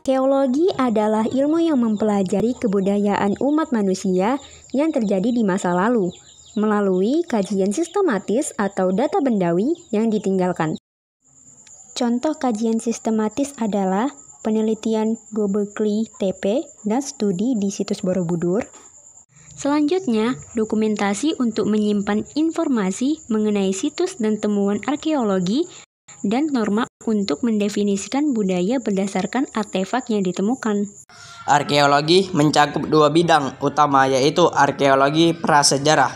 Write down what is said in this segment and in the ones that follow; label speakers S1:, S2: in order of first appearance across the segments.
S1: Arkeologi adalah ilmu yang mempelajari kebudayaan umat manusia yang terjadi di masa lalu, melalui kajian sistematis atau data bendawi yang ditinggalkan. Contoh kajian sistematis adalah penelitian Göbekli Tepe dan studi di situs Borobudur. Selanjutnya, dokumentasi untuk menyimpan informasi mengenai situs dan temuan arkeologi dan norma untuk mendefinisikan budaya berdasarkan artefak yang ditemukan.
S2: Arkeologi mencakup dua bidang utama, yaitu arkeologi prasejarah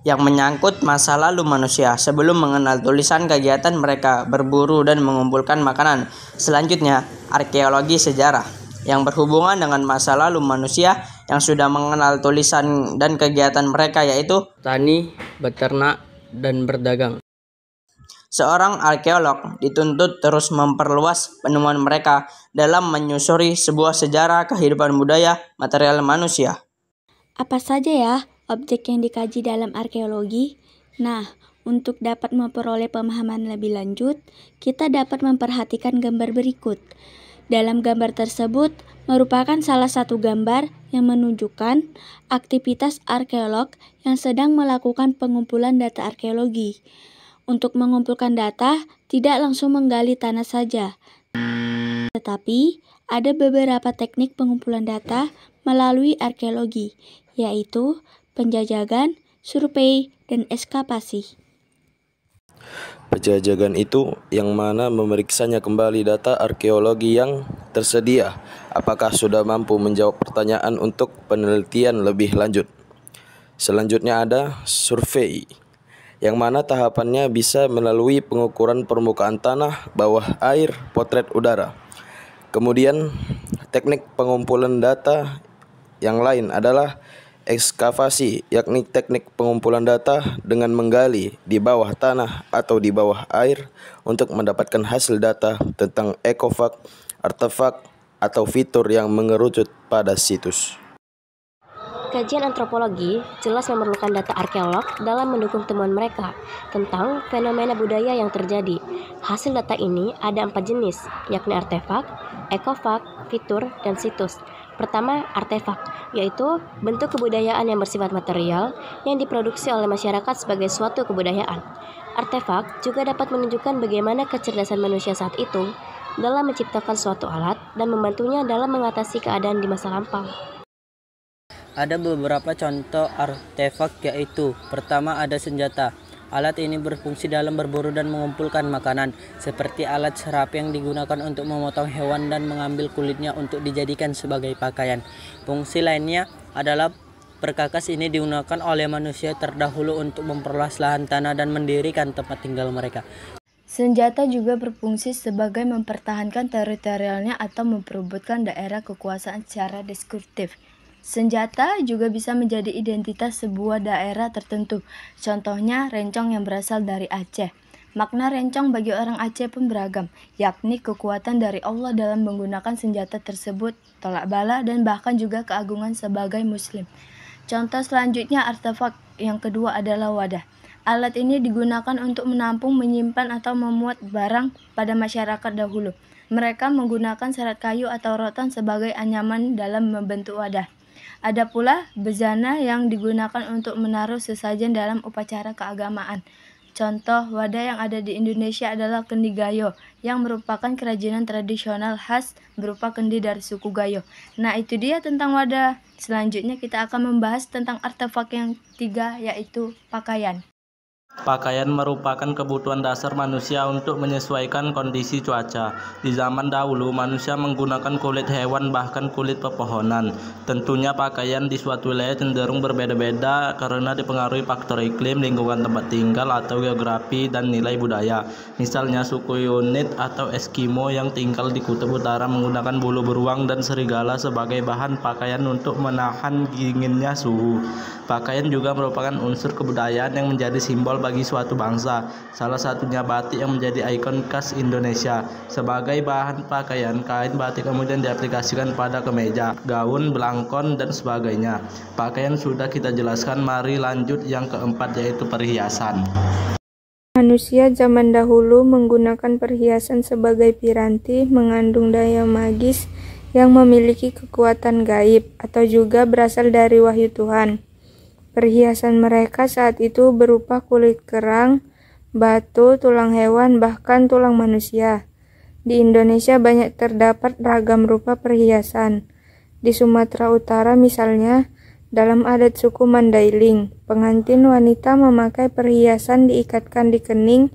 S2: yang menyangkut masa lalu manusia sebelum mengenal tulisan, kegiatan mereka berburu dan mengumpulkan makanan. Selanjutnya, arkeologi sejarah yang berhubungan dengan masa lalu manusia yang sudah mengenal tulisan dan kegiatan mereka, yaitu tani, beternak, dan berdagang. Seorang arkeolog dituntut terus memperluas penemuan mereka dalam menyusuri sebuah sejarah kehidupan budaya material manusia.
S3: Apa saja ya objek yang dikaji dalam arkeologi? Nah, untuk dapat memperoleh pemahaman lebih lanjut, kita dapat memperhatikan gambar berikut. Dalam gambar tersebut merupakan salah satu gambar yang menunjukkan aktivitas arkeolog yang sedang melakukan pengumpulan data arkeologi. Untuk mengumpulkan data, tidak langsung menggali tanah saja, tetapi ada beberapa teknik pengumpulan data melalui arkeologi, yaitu penjajagan, survei, dan ekskavasi.
S4: Penjajagan itu yang mana memeriksanya kembali data arkeologi yang tersedia, apakah sudah mampu menjawab pertanyaan untuk penelitian lebih lanjut. Selanjutnya ada survei, yang mana tahapannya bisa melalui pengukuran permukaan tanah, bawah air, potret udara. Kemudian teknik pengumpulan data yang lain adalah ekskavasi, yakni teknik pengumpulan data dengan menggali di bawah tanah atau di bawah air untuk mendapatkan hasil data tentang ekofak, artefak, atau fitur yang mengerucut pada situs.
S5: Kajian antropologi jelas memerlukan data arkeolog dalam mendukung temuan mereka tentang fenomena budaya yang terjadi. Hasil data ini ada 4 jenis, yakni artefak, ekofak, fitur, dan situs. Pertama, artefak, yaitu bentuk kebudayaan yang bersifat material yang diproduksi oleh masyarakat sebagai suatu kebudayaan. Artefak juga dapat menunjukkan bagaimana kecerdasan manusia saat itu dalam menciptakan suatu alat dan membantunya dalam mengatasi keadaan di masa lampau.
S6: Ada beberapa contoh artefak, yaitu pertama ada senjata. Alat ini berfungsi dalam berburu dan mengumpulkan makanan, seperti alat serap yang digunakan untuk memotong hewan dan mengambil kulitnya untuk dijadikan sebagai pakaian. Fungsi lainnya adalah perkakas ini digunakan oleh manusia terdahulu untuk memperluas lahan tanah dan mendirikan tempat tinggal mereka.
S3: Senjata juga berfungsi sebagai mempertahankan teritorialnya atau memperebutkan daerah kekuasaan secara deskriptif. Senjata juga bisa menjadi identitas sebuah daerah tertentu. Contohnya rencong yang berasal dari Aceh. Makna rencong bagi orang Aceh pun beragam, yakni kekuatan dari Allah dalam menggunakan senjata tersebut, tolak bala, dan bahkan juga keagungan sebagai muslim. Contoh selanjutnya artefak yang kedua adalah wadah. Alat ini digunakan untuk menampung, menyimpan, atau memuat barang pada masyarakat dahulu. Mereka menggunakan serat kayu atau rotan sebagai anyaman dalam membentuk wadah. Ada pula bezana yang digunakan untuk menaruh sesajen dalam upacara keagamaan. Contoh wadah yang ada di Indonesia adalah kendi Gayo, yang merupakan kerajinan tradisional khas berupa kendi dari suku Gayo. Nah, itu dia tentang wadah. Selanjutnya kita akan membahas tentang artefak yang 3, yaitu pakaian.
S7: Pakaian merupakan kebutuhan dasar manusia untuk menyesuaikan kondisi cuaca. Di zaman dahulu, manusia menggunakan kulit hewan bahkan kulit pepohonan. Tentunya pakaian di suatu wilayah cenderung berbeda-beda karena dipengaruhi faktor iklim, lingkungan tempat tinggal, atau geografi dan nilai budaya. Misalnya suku Inuit atau Eskimo yang tinggal di kutub utara menggunakan bulu beruang dan serigala sebagai bahan pakaian untuk menahan dinginnya suhu. Pakaian juga merupakan unsur kebudayaan yang menjadi simbol bagi suatu bangsa, salah satunya batik yang menjadi ikon khas Indonesia. Sebagai bahan pakaian, kain batik kemudian diaplikasikan pada kemeja, gaun, belangkon, dan sebagainya. Pakaian sudah kita jelaskan, mari lanjut yang keempat, yaitu perhiasan.
S8: Manusia zaman dahulu menggunakan perhiasan sebagai piranti, mengandung daya magis yang memiliki kekuatan gaib atau juga berasal dari wahyu Tuhan. Perhiasan mereka saat itu berupa kulit kerang, batu, tulang hewan, bahkan tulang manusia. Di Indonesia banyak terdapat ragam rupa perhiasan. Di Sumatera Utara misalnya, dalam adat suku Mandailing, pengantin wanita memakai perhiasan diikatkan di kening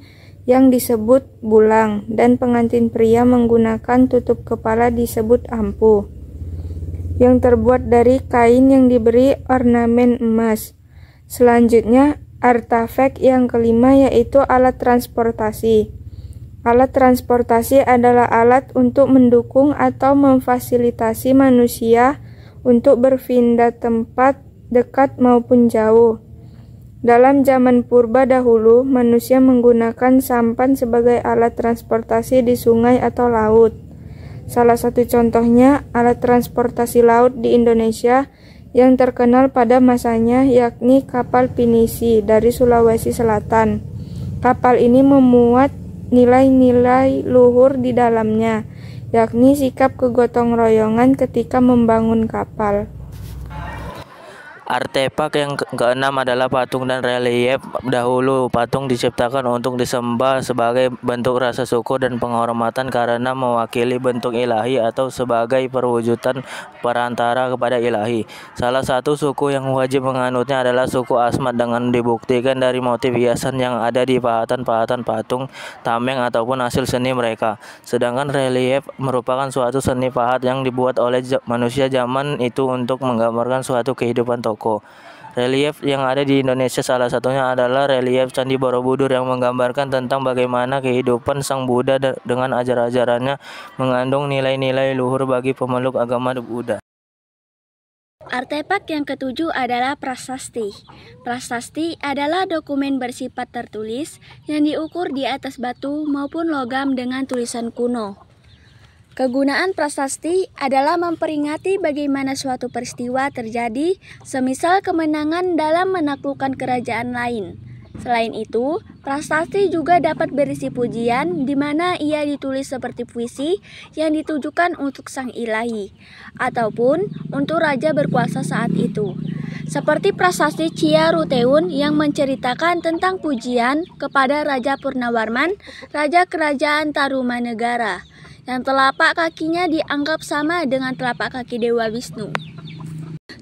S8: yang disebut bulang, dan pengantin pria menggunakan tutup kepala disebut ampu, yang terbuat dari kain yang diberi ornamen emas. Selanjutnya, artefak yang kelima yaitu alat transportasi. Alat transportasi adalah alat untuk mendukung atau memfasilitasi manusia untuk berpindah tempat dekat maupun jauh. Dalam zaman purba dahulu, manusia menggunakan sampan sebagai alat transportasi di sungai atau laut. Salah satu contohnya alat transportasi laut di Indonesia yang terkenal pada masanya yakni kapal pinisi dari Sulawesi Selatan. Kapal ini memuat nilai-nilai luhur di dalamnya, yakni sikap kegotong royongan ketika membangun kapal.
S6: Artefak yang keenam adalah patung dan relief. Dahulu, patung diciptakan untuk disembah sebagai bentuk rasa syukur dan penghormatan karena mewakili bentuk ilahi atau sebagai perwujudan perantara kepada ilahi. Salah satu suku yang wajib menganutnya adalah suku Asmat, dengan dibuktikan dari motif hiasan yang ada di pahatan-pahatan patung, tameng ataupun hasil seni mereka. Sedangkan relief merupakan suatu seni pahat yang dibuat oleh manusia zaman itu untuk menggambarkan suatu kehidupan tokoh. Relief yang ada di Indonesia salah satunya adalah relief Candi Borobudur yang menggambarkan tentang bagaimana kehidupan Sang Buddha dengan ajar-ajarannya mengandung nilai-nilai luhur bagi pemeluk agama Buddha.
S3: Artefak yang ketujuh adalah prasasti. Prasasti adalah dokumen bersifat tertulis yang diukur di atas batu maupun logam dengan tulisan kuno. Kegunaan prasasti adalah memperingati bagaimana suatu peristiwa terjadi, semisal kemenangan dalam menaklukkan kerajaan lain. Selain itu, prasasti juga dapat berisi pujian di mana ia ditulis seperti puisi yang ditujukan untuk sang ilahi ataupun untuk raja berkuasa saat itu. Seperti prasasti Cia Ruteun yang menceritakan tentang pujian kepada Raja Purnawarman, raja kerajaan Tarumanegara, yang telapak kakinya dianggap sama dengan telapak kaki Dewa Wisnu.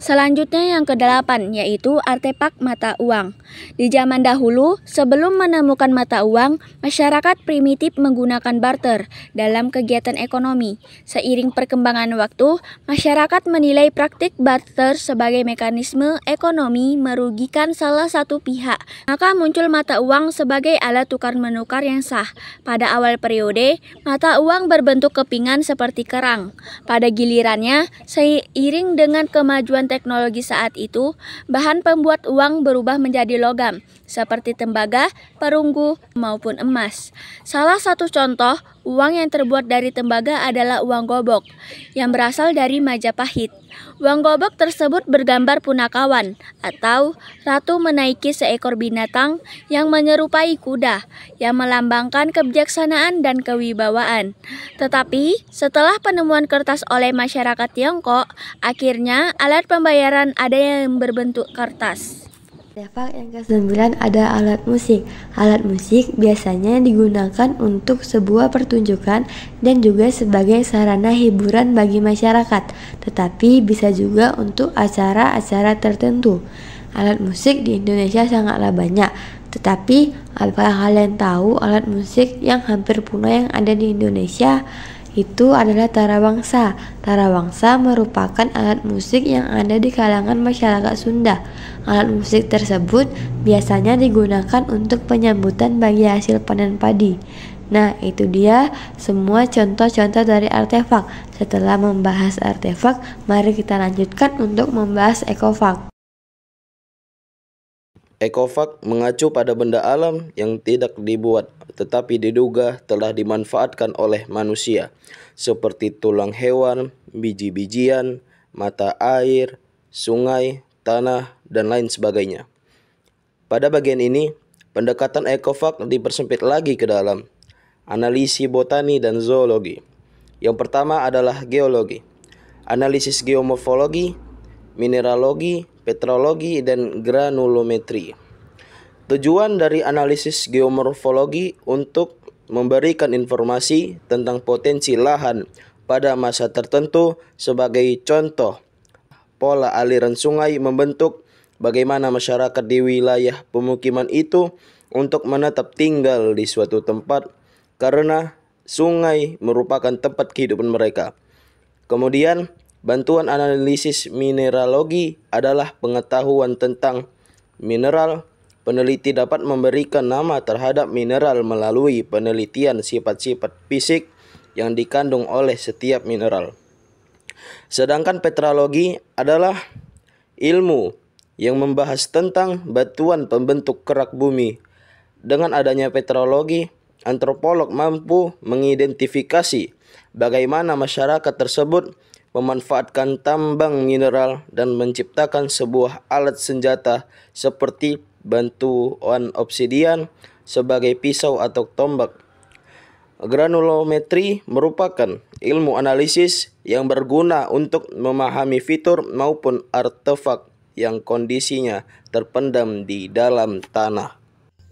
S3: Selanjutnya yang kedelapan yaitu artefak mata uang. Di zaman dahulu, sebelum menemukan mata uang, masyarakat primitif menggunakan barter dalam kegiatan ekonomi. Seiring perkembangan waktu, masyarakat menilai praktik barter sebagai mekanisme ekonomi merugikan salah satu pihak. Maka muncul mata uang sebagai alat tukar-menukar yang sah. Pada awal periode, mata uang berbentuk kepingan seperti kerang. Pada gilirannya, seiring dengan kemajuan teknologi saat itu, bahan pembuat uang berubah menjadi logam, seperti tembaga, perunggu, maupun emas. Salah satu contoh uang yang terbuat dari tembaga adalah uang gobok, yang berasal dari Majapahit. Uang gobok tersebut bergambar punakawan, atau ratu menaiki seekor binatang yang menyerupai kuda, yang melambangkan kebijaksanaan dan kewibawaan. Tetapi, setelah penemuan kertas oleh masyarakat Tiongkok, akhirnya alat pembayaran ada yang berbentuk kertas.
S9: Artefak yang ke-9 ada alat musik. Alat musik biasanya digunakan untuk sebuah pertunjukan dan juga sebagai sarana hiburan bagi masyarakat, tetapi bisa juga untuk acara-acara tertentu. Alat musik di Indonesia sangatlah banyak, tetapi apakah kalian tahu alat musik yang hampir punah yang ada di Indonesia? Itu adalah tarawangsa. Tarawangsa merupakan alat musik yang ada di kalangan masyarakat Sunda. Alat musik tersebut biasanya digunakan untuk penyambutan bagi hasil panen padi. Nah, itu dia semua contoh-contoh dari artefak. Setelah membahas artefak, mari kita lanjutkan untuk membahas ekofak.
S4: Ekofak mengacu pada benda alam yang tidak dibuat tetapi diduga telah dimanfaatkan oleh manusia, seperti tulang hewan, biji-bijian, mata air, sungai, tanah, dan lain sebagainya. Pada bagian ini, pendekatan ekofak dipersempit lagi ke dalam analisis botani dan zoologi. Yang pertama adalah geologi. analisis geomorfologi, mineralogi, petrologi, dan granulometri. Tujuan dari analisis geomorfologi untuk memberikan informasi tentang potensi lahan pada masa tertentu. Sebagai contoh, pola aliran sungai membentuk bagaimana masyarakat di wilayah pemukiman itu untuk menetap tinggal di suatu tempat karena sungai merupakan tempat kehidupan mereka. Kemudian, bantuan analisis mineralogi adalah pengetahuan tentang mineral. Peneliti dapat memberikan nama terhadap mineral melalui penelitian sifat-sifat fisik yang dikandung oleh setiap mineral. Sedangkan petrologi adalah ilmu yang membahas tentang batuan pembentuk kerak bumi. Dengan adanya petrologi, antropolog mampu mengidentifikasi bagaimana masyarakat tersebut memanfaatkan tambang mineral dan menciptakan sebuah alat senjata seperti bantuan obsidian sebagai pisau atau tombak. Granulometri merupakan ilmu analisis yang berguna untuk memahami fitur maupun artefak yang kondisinya terpendam di dalam tanah.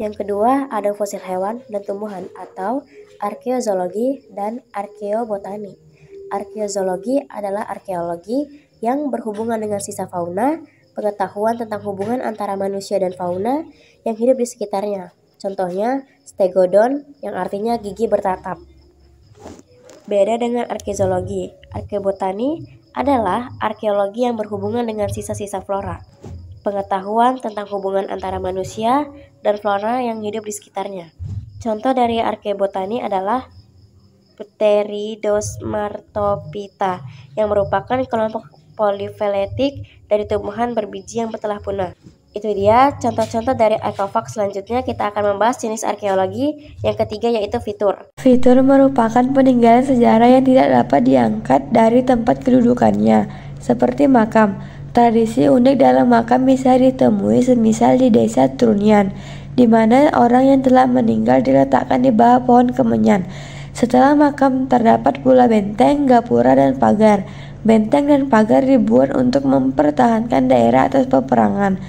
S5: Yang kedua, ada fosil hewan dan tumbuhan atau arkeozoologi dan arkeobotani. Arkeozoologi adalah arkeologi yang berhubungan dengan sisa fauna, pengetahuan tentang hubungan antara manusia dan fauna yang hidup di sekitarnya. Contohnya, stegodon yang artinya gigi bertatap. Beda dengan arkeozoologi, arkeobotani adalah arkeologi yang berhubungan dengan sisa-sisa flora. Pengetahuan tentang hubungan antara manusia dan flora yang hidup di sekitarnya. Contoh dari arkeobotani adalah Pteridosmartophyta yang merupakan kelompok polifiletik dari tumbuhan berbiji yang telah punah. Itu dia contoh-contoh dari ekofag. Selanjutnya kita akan membahas jenis arkeologi. Yang ketiga yaitu fitur.
S9: Fitur merupakan peninggalan sejarah yang tidak dapat diangkat dari tempat kedudukannya, seperti makam. Tradisi unik dalam makam bisa ditemui semisal di desa Trunyan, di mana orang yang telah meninggal diletakkan di bawah pohon kemenyan. Setelah makam terdapat pula benteng, gapura, dan pagar. Benteng dan pagar dibuat untuk mempertahankan daerah atas peperangan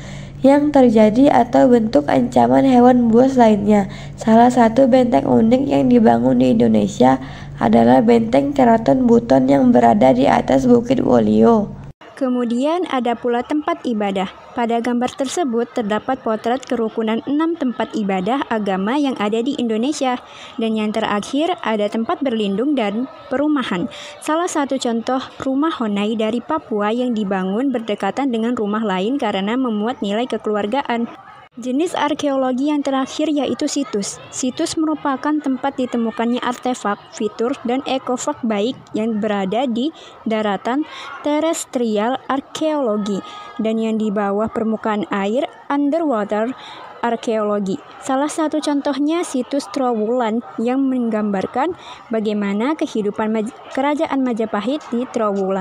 S9: yang terjadi atau bentuk ancaman hewan buas lainnya. Salah satu benteng unik yang dibangun di Indonesia adalah Benteng Keraton Buton yang berada di atas Bukit Wolio.
S1: Kemudian ada pula tempat ibadah. Pada gambar tersebut terdapat potret kerukunan 6 tempat ibadah agama yang ada di Indonesia. Dan yang terakhir ada tempat berlindung dan perumahan. Salah satu contoh rumah Honai dari Papua yang dibangun berdekatan dengan rumah lain karena memuat nilai kekeluargaan. Jenis arkeologi yang terakhir yaitu situs. Situs merupakan tempat ditemukannya artefak, fitur, dan ekofag baik yang berada di daratan terestrial arkeologi dan yang di bawah permukaan air underwater arkeologi. Salah satu contohnya situs Trowulan yang menggambarkan bagaimana kehidupan kerajaan Majapahit di Trowulan.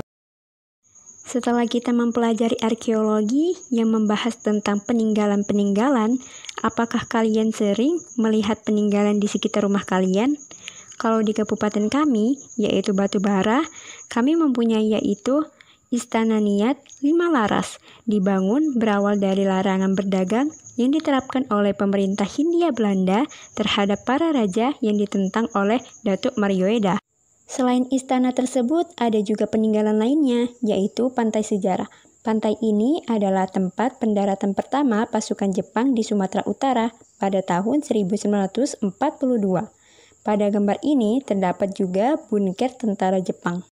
S1: Setelah kita mempelajari arkeologi yang membahas tentang peninggalan-peninggalan, apakah kalian sering melihat peninggalan di sekitar rumah kalian? Kalau di kabupaten kami, yaitu Batubara, kami mempunyai yaitu Istana Niat 5 Laras, dibangun berawal dari larangan berdagang yang diterapkan oleh pemerintah Hindia Belanda terhadap para raja yang ditentang oleh Datuk Marioeda. Selain istana tersebut, ada juga peninggalan lainnya, yaitu Pantai Sejarah. Pantai ini adalah tempat pendaratan pertama pasukan Jepang di Sumatera Utara pada tahun 1942. Pada gambar ini terdapat juga bunker tentara Jepang.